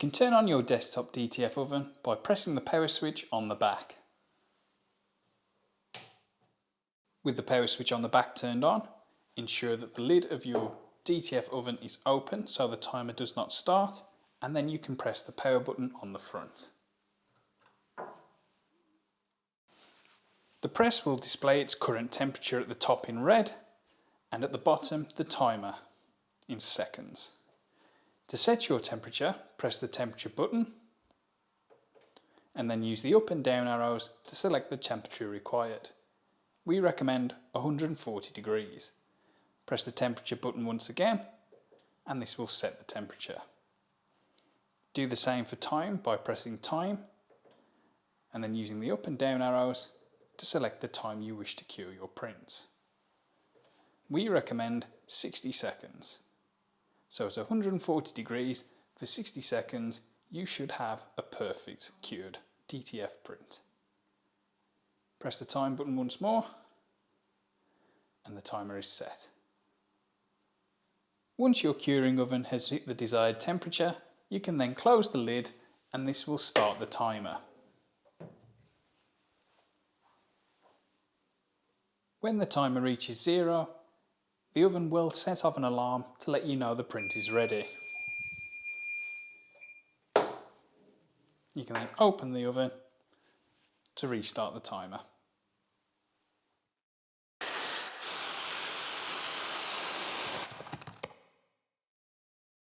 can turn on your desktop DTF oven by pressing the power switch on the back. With the power switch on the back turned on, ensure that the lid of your DTF oven is open so the timer does not start, and then you can press the power button on the front. The press will display its current temperature at the top in red and at the bottom the timer in seconds. To set your temperature, press the temperature button and then use the up and down arrows to select the temperature required. We recommend 140 degrees. Press the temperature button once again and this will set the temperature. Do the same for time by pressing time and then using the up and down arrows to select the time you wish to cure your prints. We recommend 60 seconds. So at 140 degrees for 60 seconds you should have a perfect cured DTF print. Press the time button once more and the timer is set. Once your curing oven has hit the desired temperature, you can then close the lid and this will start the timer. When the timer reaches 0, the oven will set off an alarm to let you know the print is ready. You can then open the oven to restart the timer.